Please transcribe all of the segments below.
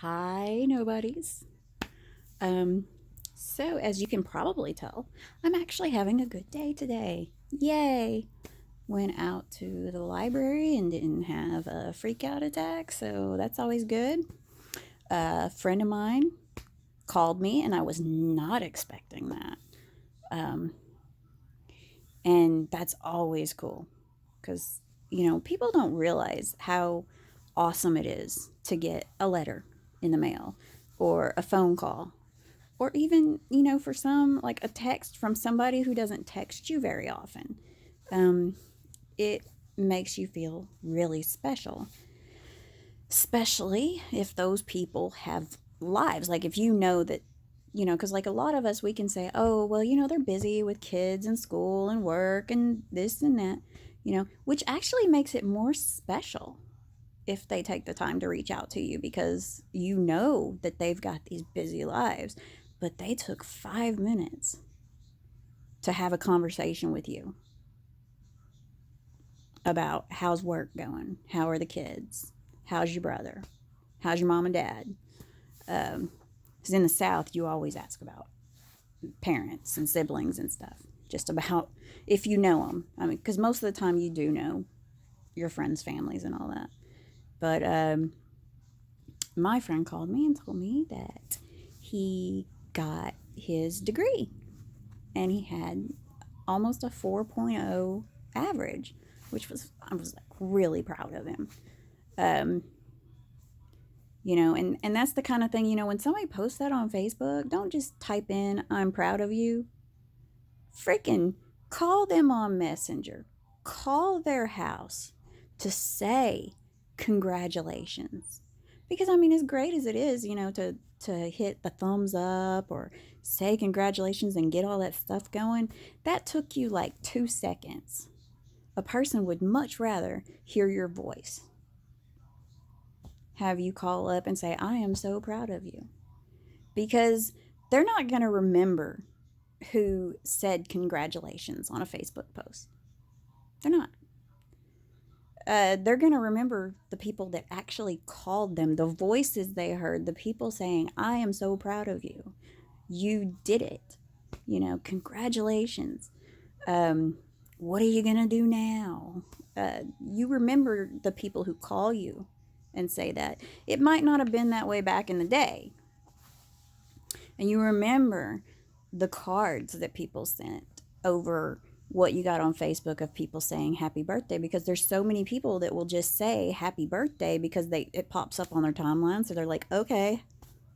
Hi, nobodies. Um, so as you can probably tell, I'm actually having a good day today. Yay! Went out to the library and didn't have a freak out attack, so that's always good. A friend of mine called me, and I was not expecting that. Um, and that's always cool because, people don't realize how awesome it is to get a letter in the mail or a phone call or even, for some, like a text from somebody who doesn't text you very often. Um, it makes you feel really special, especially if those people have lives. Like if you know that, because like a lot of us, we can say, oh, well, they're busy with kids and school and work and this and that, which actually makes it more special if they take the time to reach out to you because you know that they've got these busy lives, but they took 5 minutes to have a conversation with you about how's work going, how are the kids, how's your brother, how's your mom and dad. Because in the South, you always ask about parents and siblings and stuff, just about if you know them. I mean, because most of the time you do know your friends' families and all that. But my friend called me and told me that he got his degree and he had almost a 4.0 average, which was, I was like really proud of him. Um, and that's the kind of thing, when somebody posts that on Facebook, don't just type in, I'm proud of you. Freaking call them on Messenger, call their house to say congratulations. Because I mean, as great as it is, to hit the thumbs up or say congratulations and get all that stuff going, that took you like 2 seconds. A person would much rather hear your voice, have you call up and say, I am so proud of you. Because they're not going to remember who said congratulations on a Facebook post. They're not. They're going to remember the people that actually called them, the voices they heard, the people saying, I am so proud of you. You did it. Congratulations. Um, what are you going to do now? You remember the people who call you and say that. It might not have been that way back in the day. And you remember the cards that people sent over what you got on Facebook of people saying happy birthday, because there's so many people that will just say happy birthday because it pops up on their timeline. So they're like, okay,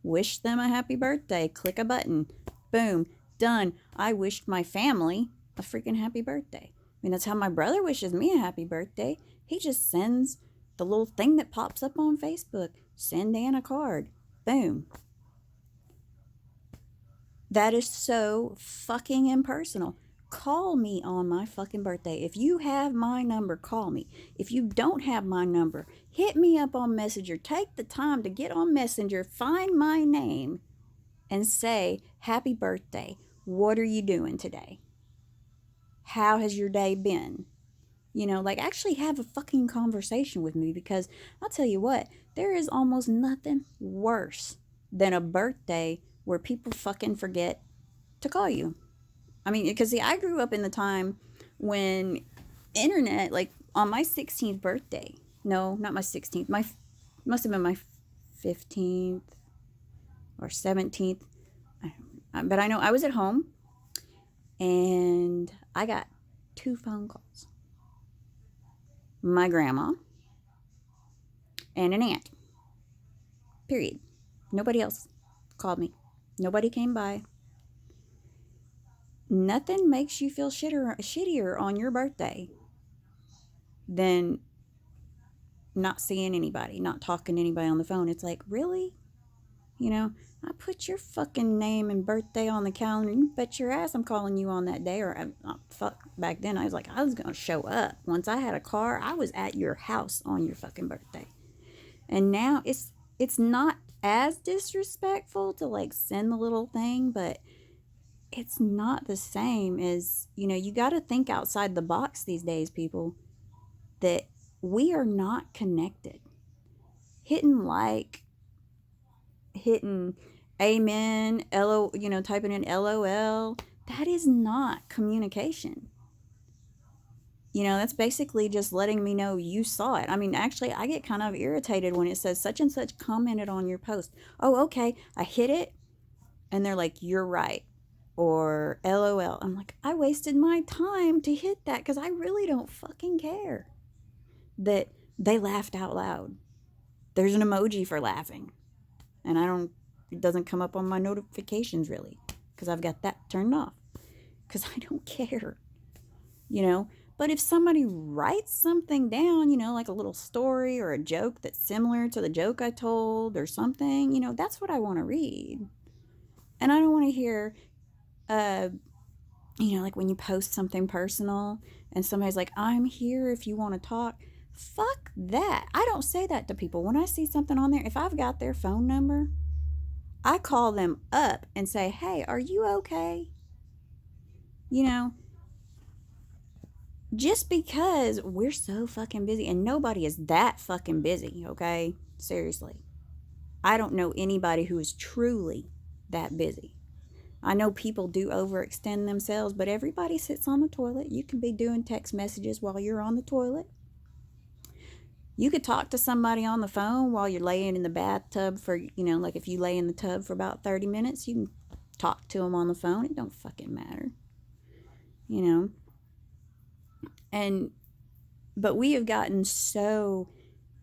wish them a happy birthday. Click a button. Boom. Done. I wished my family a freaking happy birthday. I mean, that's how my brother wishes me a happy birthday. He just sends the little thing that pops up on Facebook. Send Ann a card. Boom. That is so fucking impersonal. Call me on my fucking birthday. If you have my number, call me. If you don't have my number, hit me up on Messenger. Take the time to get on Messenger, find my name, and say, happy birthday. What are you doing today? How has your day been? Like actually have a fucking conversation with me, because I'll tell you what, there is almost nothing worse than a birthday where people fucking forget to call you. I mean, because see, I grew up in the time when internet, like on my 16th birthday, no, not my 16th, must have been my 15th or 17th. But I know I was at home and I got two phone calls. My grandma and an aunt. Period. Nobody else called me. Nobody came by. Nothing makes you feel shittier on your birthday than not seeing anybody, not talking to anybody on the phone. It's like, really? I put your fucking name and birthday on the calendar. You bet your ass I'm calling you on that day. Or, fuck, back then I was like, I was going to show up. Once I had a car, I was at your house on your fucking birthday. And now it's not as disrespectful to like send the little thing, but it's not the same as, you got to think outside the box these days, people, that we are not connected. Hitting like hitting amen, typing in LOL. That is not communication. That's basically just letting me know you saw it. I mean, actually, I get kind of irritated when it says such and such commented on your post. Oh, okay. I hit it, and they're like, you're right. Or LOL. I'm like, I wasted my time to hit that because I really don't fucking care that they laughed out loud. There's an emoji for laughing. And it doesn't come up on my notifications really because I've got that turned off because I don't care, But if somebody writes something down, like a little story or a joke that's similar to the joke I told or something, that's what I want to read. And I don't want to hear, like when you post something personal and somebody's like, I'm here if you want to talk. Fuck that. I don't say that to people. When I see something on there, if I've got their phone number, I call them up and say, hey, are you okay? Just because we're so fucking busy, and nobody is that fucking busy, okay? Seriously. I don't know anybody who is truly that busy. I know people do overextend themselves, but everybody sits on the toilet. You can be doing text messages while you're on the toilet. You could talk to somebody on the phone while you're laying in the bathtub for, like if you lay in the tub for about 30 minutes, you can talk to them on the phone. It don't fucking matter. But we have gotten so,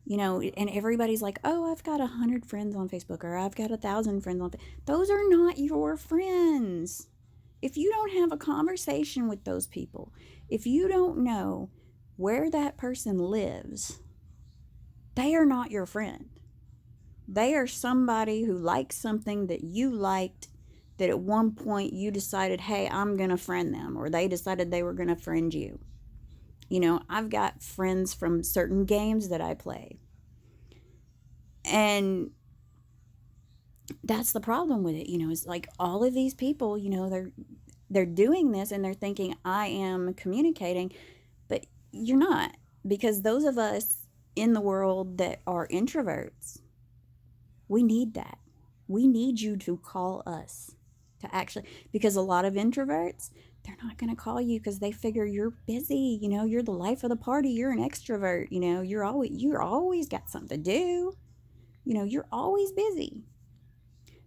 and everybody's like, oh, I've got 100 friends on Facebook, or I've got 1,000 friends on Facebook. Those are not your friends. If you don't have a conversation with those people, if you don't know where that person lives, they are not your friend. They are somebody who likes something that you liked, that at one point you decided, hey, I'm going to friend them, or they decided they were going to friend you. I've got friends from certain games that I play. And that's the problem with it, it's like all of these people, they're doing this and they're thinking I am communicating, but you're not, because those of us in the world that are introverts, we need that. We need you to call us to actually, because a lot of introverts, they're not going to call you because they figure you're busy, you're the life of the party, you're an extrovert, you're always got something to do, you're always busy.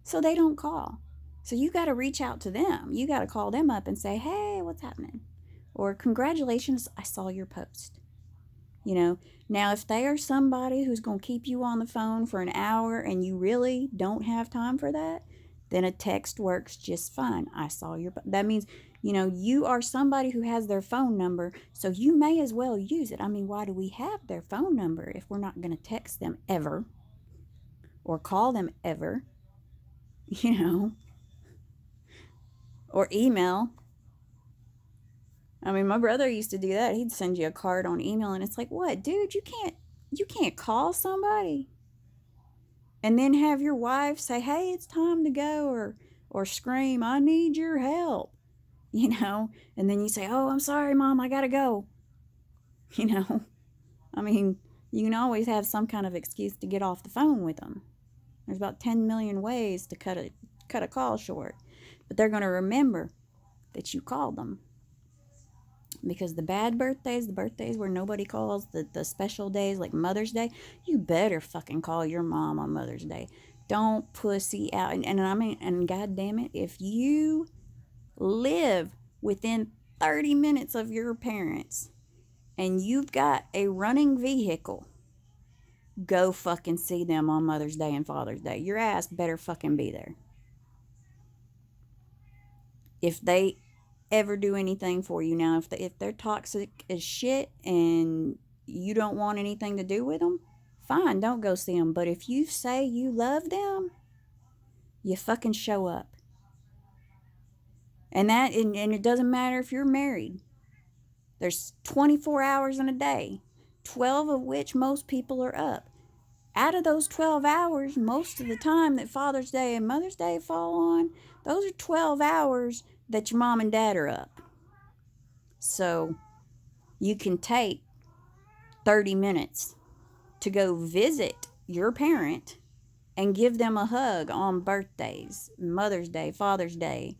So they don't call. So you got to reach out to them. You got to call them up and say, hey, what's happening? Or congratulations, I saw your post. Now if they are somebody who's going to keep you on the phone for an hour and you really don't have time for that, then a text works just fine. I saw that means, you are somebody who has their phone number, so you may as well use it. I mean, why do we have their phone number if we're not going to text them ever or call them ever, or email? I mean, my brother used to do that. He'd send you a card on email, and it's like, what, dude? You can't call somebody and then have your wife say, hey, it's time to go, or scream, I need your help, and then you say, oh, I'm sorry, Mom, I gotta go. I mean, you can always have some kind of excuse to get off the phone with them. There's about 10 million ways to cut a call short, but they're going to remember that you called them. Because the bad birthdays, the birthdays where nobody calls, the special days like Mother's Day, you better fucking call your mom on Mother's Day. Don't pussy out. And I mean, and God damn it, if you live within 30 minutes of your parents and you've got a running vehicle, go fucking see them on Mother's Day and Father's Day. Your ass better fucking be there. If they ever do anything for you. Now, if they're toxic as shit and you don't want anything to do with them, fine, don't go see them. But if you say you love them, you fucking show up. And it doesn't matter if you're married. There's 24 hours in a day, 12 of which most people are up. Out of those 12 hours, most of the time that Father's Day and Mother's Day fall on, those are 12 hours that your mom and dad are up. So you can take 30 minutes to go visit your parent and give them a hug on birthdays, Mother's Day, Father's Day,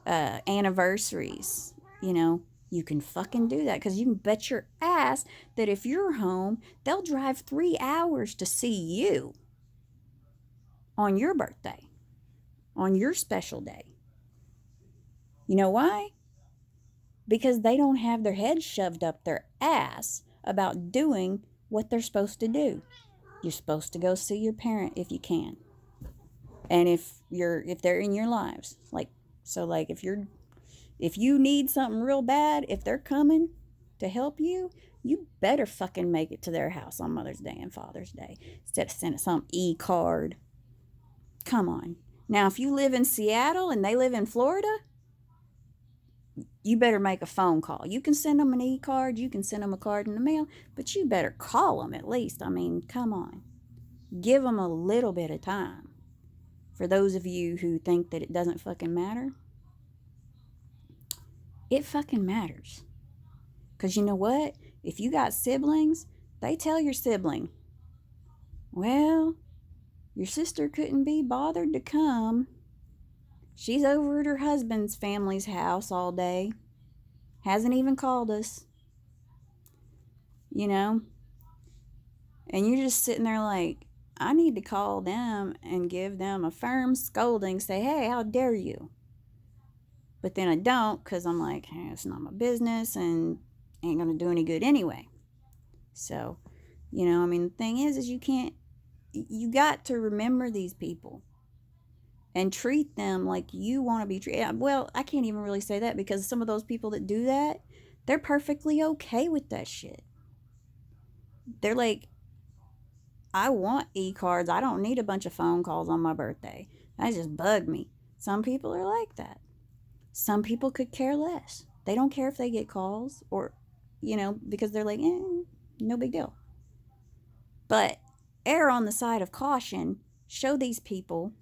anniversaries. You know, you can fucking do that because you can bet your ass that if you're home, they'll drive 3 hours to see you on your birthday, on your special day. You know why? Because they don't have their heads shoved up their ass about doing what they're supposed to do. You're supposed to go see your parent if you can. And if they're in your lives, like, so like if you need something real bad, if they're coming to help you, you better fucking make it to their house on Mother's Day and Father's Day instead of sending some e-card. Come on. Now, if you live in Seattle and they live in Florida, you better make a phone call. You can send them an e-card, you can send them a card in the mail, but you better call them at least. I mean, come on. Give them a little bit of time. For those of you who think that it doesn't fucking matter, it fucking matters. Because you know what? If you got siblings, they tell your sibling, well, your sister couldn't be bothered to come. She's over at her husband's family's house all day. Hasn't even called us. You know? And you're just sitting there like, I need to call them and give them a firm scolding. Say, hey, how dare you? But then I don't because I'm like, hey, it's not my business and ain't going to do any good anyway. So, you know, I mean, the thing is you got to remember these people and treat them like you want to be treated. Well, I can't even really say that because some of those people that do that, they're perfectly okay with that shit. They're like, I want e-cards. I don't need a bunch of phone calls on my birthday. That just bugged me. Some people are like that. Some people could care less. They don't care if they get calls or, you know, because they're like, no big deal. But err on the side of caution. Show these people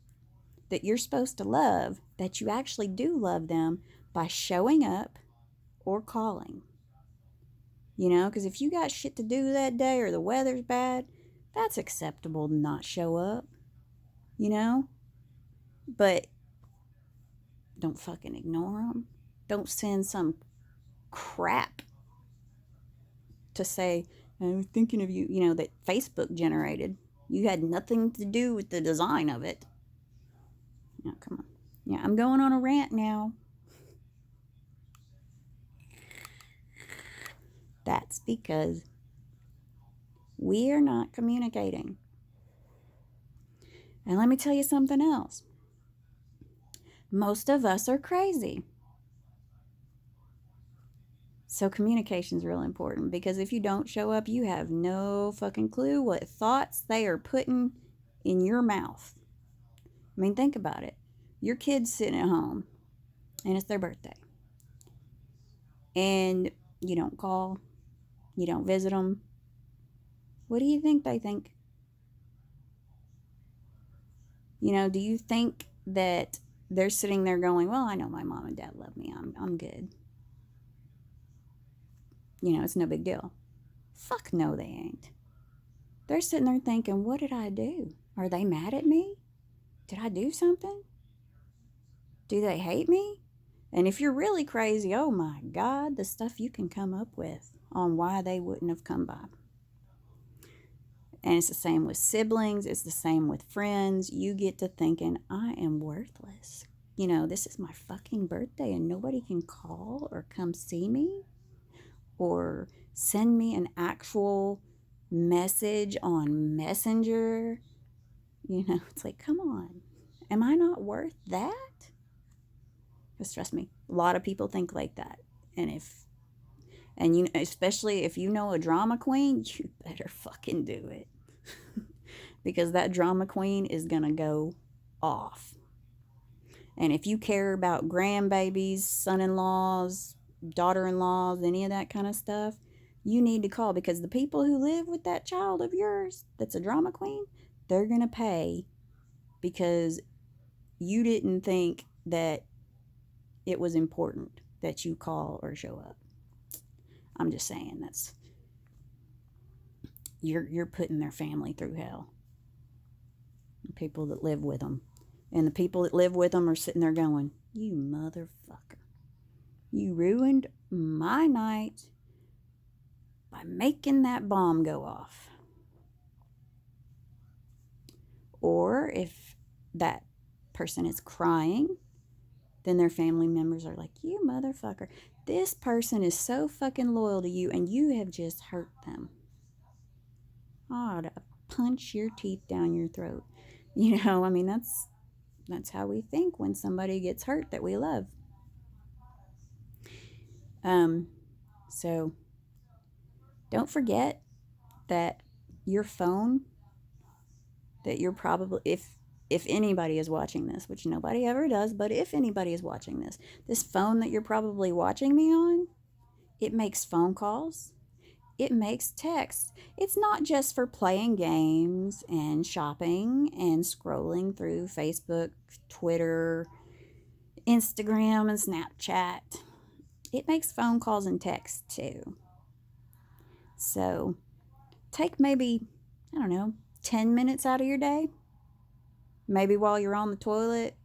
that you're supposed to love, that you actually do love them by showing up or calling. You know, because if you got shit to do that day or the weather's bad, that's acceptable to not show up. You know? But don't fucking ignore them. Don't send some crap to say, I was thinking of you, you know, that Facebook generated. You had nothing to do with the design of it. Yeah, come on. Yeah, I'm going on a rant now. That's because we are not communicating. And let me tell you something else. Most of us are crazy. So communication is real important because if you don't show up, you have no fucking clue what thoughts they are putting in your mouth. I mean, think about it. Your kid's sitting at home and it's their birthday. And you don't call, you don't visit them. What do you think they think? You know, do you think that they're sitting there going, well, I know my mom and dad love me. I'm good. You know, it's no big deal. Fuck no, they ain't. They're sitting there thinking, what did I do? Are they mad at me? Did I do something? Do they hate me? And if you're really crazy, oh my God, the stuff you can come up with on why they wouldn't have come by. And it's the same with siblings. It's the same with friends. You get to thinking, I am worthless. You know, this is my fucking birthday and nobody can call or come see me or send me an actual message on Messenger. You know, it's like, come on. Am I not worth that? Because trust me, a lot of people think like that. And you, especially if you know a drama queen, you better fucking do it. Because that drama queen is going to go off. And if you care about grandbabies, son-in-laws, daughter-in-laws, any of that kind of stuff, you need to call because the people who live with that child of yours that's a drama queen, they're going to pay because you didn't think that it was important that you call or show up. I'm just saying that's you're putting their family through hell. the people that live with them. And the people that live with them are sitting there going, you motherfucker. You ruined my night by making that bomb go off. Or if that person is crying, then their family members are like, you motherfucker. This person is so fucking loyal to you and you have just hurt them. I ought to punch your teeth down your throat. You know, I mean, that's how we think when somebody gets hurt that we love. So don't forget that your phone, that you're probably, if anybody is watching this, which nobody ever does, but if anybody is watching this phone that you're probably watching me on, it makes phone calls, it makes texts. It's not just for playing games and shopping and scrolling through Facebook, Twitter, Instagram, and Snapchat. It makes phone calls and texts too. So take maybe, I don't know, 10 minutes out of your day. Maybe while you're on the toilet,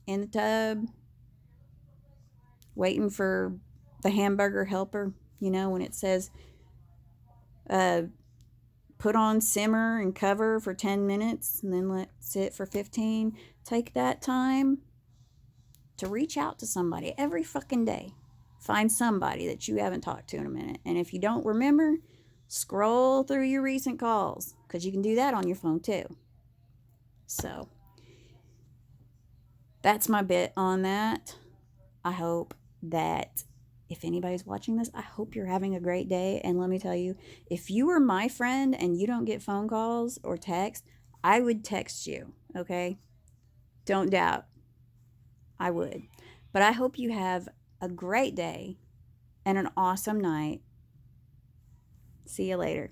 in the tub, waiting for the hamburger helper, you know, when it says put on simmer and cover for 10 minutes and then let sit for 15. Take that time to reach out to somebody every fucking day. Find somebody that you haven't talked to in a minute. And if you don't remember, scroll through your recent calls because you can do that on your phone too. So that's my bit on that. I hope that if anybody's watching this, I hope you're having a great day. And let me tell you, if you were my friend and you don't get phone calls or text, I would text you, okay? Don't doubt. I would. But I hope you have a great day and an awesome night. See you later.